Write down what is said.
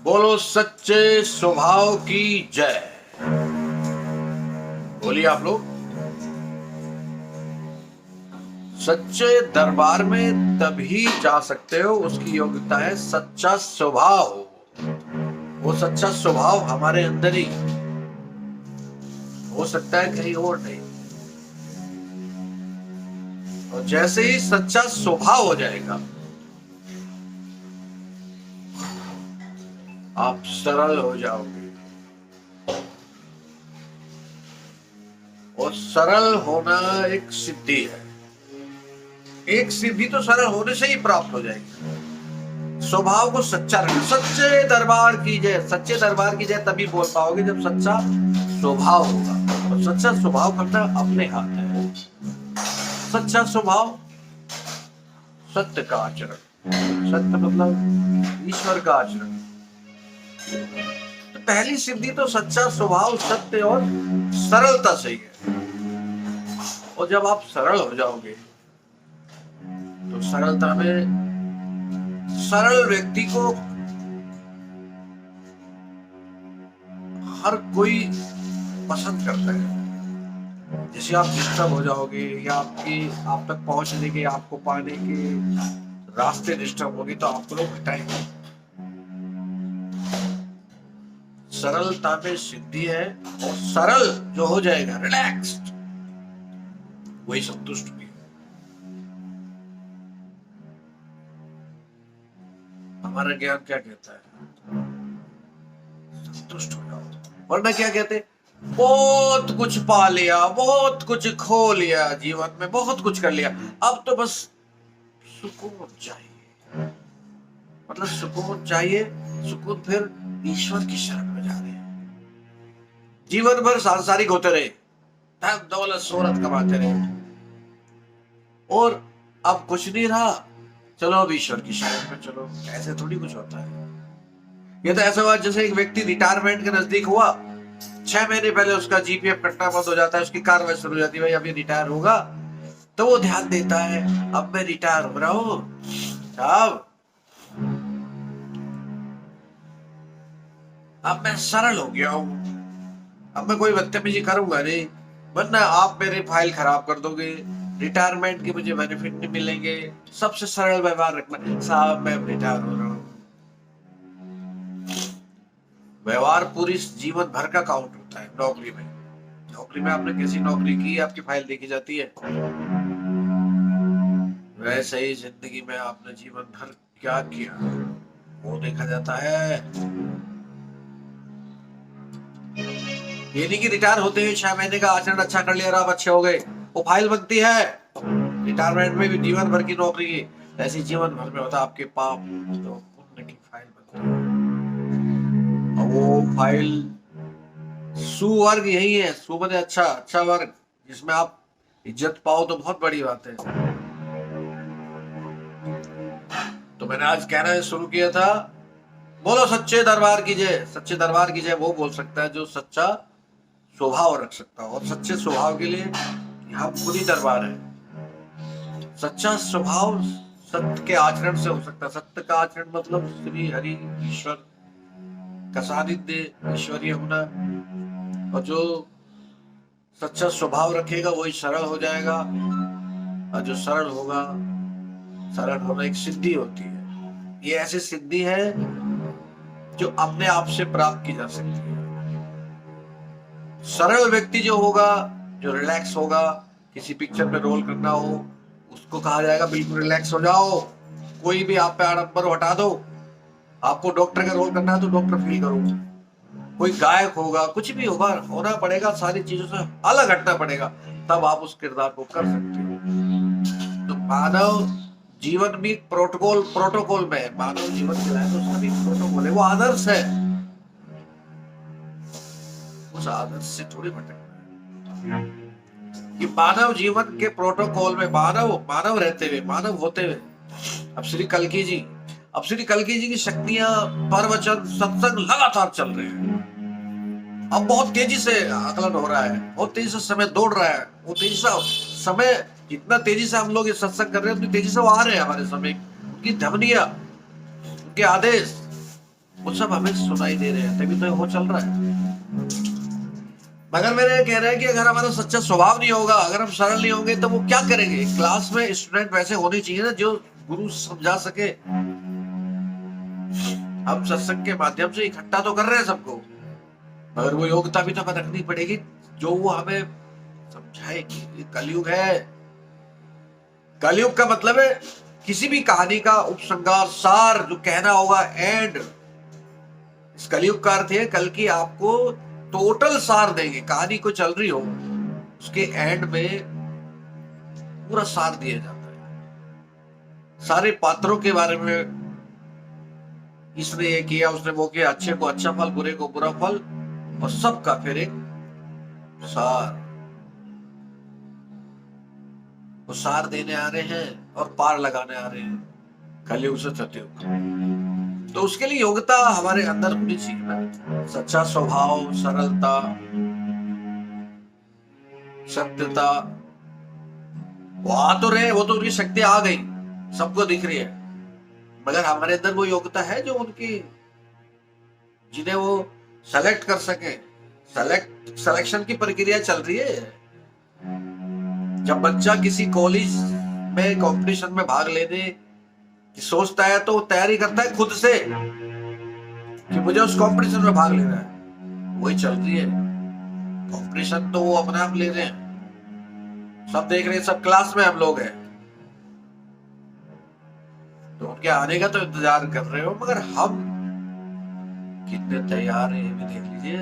बोलो सच्चे स्वभाव की जय। बोलिए आप लोग। सच्चे दरबार में तभी जा सकते हो, उसकी योग्यता है सच्चा स्वभाव। वो सच्चा स्वभाव हमारे अंदर ही हो सकता है, कहीं और नहीं। और जैसे ही सच्चा स्वभाव हो जाएगा, आप सरल हो जाओगे। और सरल होना एक सिद्धि है। एक सिद्धि तो सरल होने से ही प्राप्त हो जाएगी। स्वभाव को सच्चा रखना। सच्चे दरबार की जय। सच्चे दरबार की जय तभी बोल पाओगे जब सच्चा स्वभाव होगा। और सच्चा स्वभाव करना अपने हाथ है। सच्चा स्वभाव, सत्य का आचरण। सत्य मतलब ईश्वर का आचरण। तो पहली सिद्धि तो सच्चा स्वभाव, सत्य और सरलता से ही है। और जब आप सरल हो जाओगे तो सरलता में सरल व्यक्ति को हर कोई पसंद करता है। जैसे आप डिस्टर्ब हो जाओगे या आप तक पहुंचने के, आपको पाने के रास्ते डिस्टर्ब होगी तो आपको लोग हटाएंगे। सरलता में सिद्धि है। और सरल जो हो जाएगा, रिलैक्स्ड, वही संतुष्ट भी। हमारा ज्ञान क्या कहता है? संतुष्ट हो जाओ। वरना क्या कहते? बहुत कुछ पा लिया, बहुत कुछ खो लिया, जीवन में बहुत कुछ कर लिया, अब तो बस सुकून चाहिए। मतलब सुकून चाहिए। सुकून फिर ईश्वर की शरण में जा रहे हैं। जीवन भर सांसारिक होते रहे, धन दौलत शोहरत कमाते रहे, और अब कुछ नहीं रहा, चलो अब ईश्वर की शरण में चलो। ऐसे थोड़ी कुछ होता है। ये तो ऐसा हुआ जैसे एक व्यक्ति रिटायरमेंट के नजदीक हुआ, 6 महीने पहले उसका जीपीएफ कटना बंद हो जाता है, उसकी कार्रवाई शुरू हो जाती है, भाई अभी रिटायर होगा। तो वो ध्यान देता है, अब मैं रिटायर हो रहा हूं साहब, अब मैं सरल हो गया हूं, अब मैं कोई बदतमीजी करूंगा नहीं, वरना आप मेरी फाइल खराब कर दोगे, रिटायरमेंट के मुझे बेनिफिट नहीं मिलेंगे। सबसे सरल व्यवहार रखना, साहब मैं रिटायर हो रहा हूं। व्यवहार पूरी जीवन भर का काउंट होता है। नौकरी में आपने कैसी नौकरी की, आपकी फाइल देखी जाती है। वैसे ही जिंदगी में आपने जीवन भर क्या किया, वो देखा जाता है। ये नहीं कि रिटायर होते हुए 6 महीने का आचरण अच्छा कर लिया और आप अच्छे हो गए, वो फाइल बनती है। रिटायरमेंट में भी जीवन भर की नौकरी की, ऐसी जीवन भर में होता है आपके पाप तो पुण्य की फाइल बनती है। और वो फाइल सुवर्ग यही है। सु मतलब अच्छा, अच्छा वर्ग, जिसमें आप इज्जत पाओ तो बहुत बड़ी बात है। तो मैंने आज कहना शुरू किया था, बोलो सच्चे दरबार की जय। सच्चे दरबार की जय वो बोल सकता है जो सच्चा स्वभाव रख सकता हो। और सच्चे स्वभाव के लिए हम खुद ही दरबार है। सच्चा स्वभाव सत्य के आचरण से हो सकता है। सत्य का आचरण मतलब श्री हरि ईश्वर का सानिध्य, ईश्वरीय होना। और जो सच्चा स्वभाव रखेगा वही सरल हो जाएगा। और जो सरल होगा, सरल होना एक सिद्धि होती है। ये ऐसी सिद्धि है जो अपने आप से प्राप्त की जा सकती है। सरल व्यक्ति जो होगा, जो रिलैक्स होगा, किसी पिक्चर में रोल करना हो, उसको कहा जाएगा बिल्कुल रिलैक्स हो जाओ, कोई भी आप पे आडंबर हटा दो। आपको डॉक्टर का रोल करना है तो डॉक्टर फील करो। कोई गायक होगा, कुछ भी होगा, होना पड़ेगा, सारी चीजों से अलग हटना पड़ेगा, तब आप उस किरदार को कर सकते हो। तो मानव जीवन भी प्रोटोकॉल में है। मानव जीवन चलाए तो सभी प्रोटोकॉल है, वो आदर्श है। उस आदर्श से थोड़ी भटकना है। कि मानव जीवन के प्रोटोकॉल में मानव रहते हुए, मानव होते हुए, अब श्री कल्कि जी की शक्तियां, प्रवचन, सत्संग लगातार चल रहे हैं। अब बहुत तेजी से आकलन हो रहा है, बहुत तेजी से समय दौड़ रहा है। वो तेजी से समय, जितना तेजी से हम लोग ये सत्संग कर रहे हैं, उतनी तेजी से वो आ रहे हैं हमारे समय। उनकी ध्वनियां, उनके आदेश वो सब हमें सुनाई दे रहे हैं, तभी तो वो चल रहा है। मगर मेरे कह रहे हैं कि अगर हमारा सच्चा स्वभाव नहीं होगा, अगर हम सरल नहीं होंगे, तो वो क्या करेंगे? क्लास में स्टूडेंट वैसे होने चाहिए ना जो गुरु समझा सके। हम सत्संग के माध्यम से इकट्ठा तो कर रहे हैं सबको, मगर वो योग्यता भी तो हमें रखनी पड़ेगी जो वो हमें समझाए कि ये कलयुग है। कलयुग का मतलब है किसी भी कहानी का उपसंहार, सार जो कहना होगा, एंड। इस कलयुग का अर्थ है कल की आपको टोटल सार देंगे। कहानी को चल रही हो, उसके एंड में पूरा सार दिया जाता है, सारे पात्रों के बारे में, इसने ये किया, उसने वो किया, अच्छे को अच्छा फल, बुरे को बुरा फल, और सबका फिर एक सार। वो सार देने आ रहे हैं और पार लगाने आ रहे हैं कलयुग से सतयुग। तो उसके लिए योग्यता हमारे अंदर होनी चाहिए ना, सच्चा स्वभाव, सरलता, सत्यता। वो आ तो रहे, वो तो उनकी शक्ति आ गई, सबको दिख रही है, मगर हमारे अंदर वो योग्यता है जो उनकी, जिन्हें वो सेलेक्ट कर सके। सिलेक्शन की प्रक्रिया चल रही है। जब बच्चा किसी कॉलेज में कंपटीशन में भाग लेने की सोचता है तो वो तैयारी करता है खुद से कि मुझे उस कंपटीशन में भाग लेना है। वही चल रही है कंपटीशन, तो वो अपने आप ले रहे हैं, सब देख रहे हैं, सब क्लास में हम लोग हैं, तो उनके आने का तो इंतजार कर रहे हो, मगर हम कितने तैयार हैं ये भी देख लीजिए।